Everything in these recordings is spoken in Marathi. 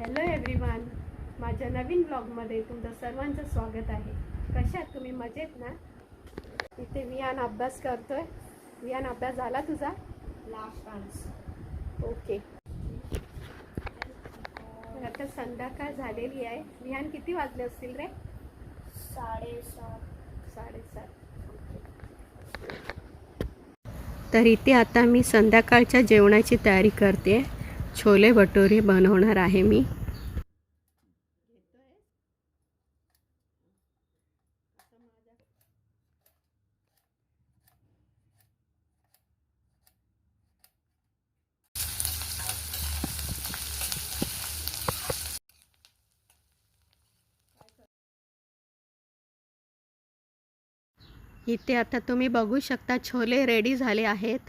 हॅलो एव्हरीवन, माझ्या नवीन ब्लॉगमध्ये तुमचं सर्वांचं स्वागत आहे. कशा आहात तुम्ही? मजेत ना? इथे विहान अभ्यास करतोय. विहान, अभ्यास झाला तुझा? Last dance. ओके. आता संध्याकाळ झालेली आहे. विहान, किती वाजले असतील रे? 7:30. तर इथे आता मी संध्याकाळच्या जेवणाची तयारी करते. छोले भटुरे बनवणार आहे मी. इथे आता तुम्ही बघू शकता, छोले रेडी झाले आहेत.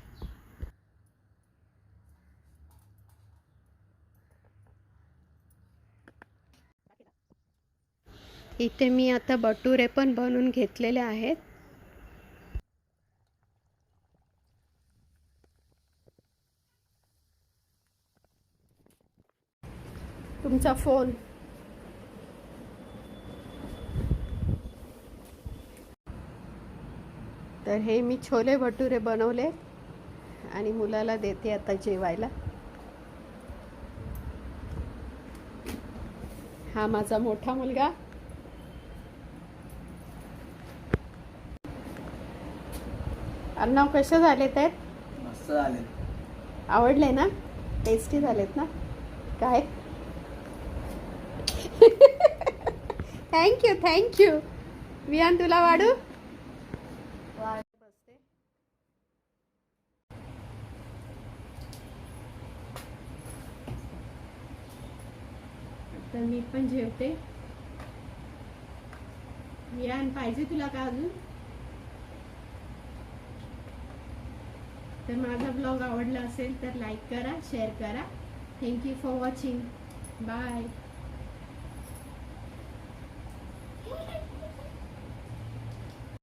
इथे मी आता भटुरे पण बनवून घेतलेले आहेत. तुमचा फोन. तर हे मी छोले भटुरे बनवले आणि मुलाला देते आता जेवायला. हा माझा मोठा मुलगा. अर्णव, कसे झालेत आहेत? मस्त झाले. आवडले ना? टेस्टी झालेत ना? काय? Thank you thank you. विहान, तुला वाढू? बसते. तर मी पण जेवते. विहान, पाहिजे तुला का अजून? तर माझा ब्लॉग आवडला असेल तर लाईक करा, शेअर करा. Thank you for watching. बाय.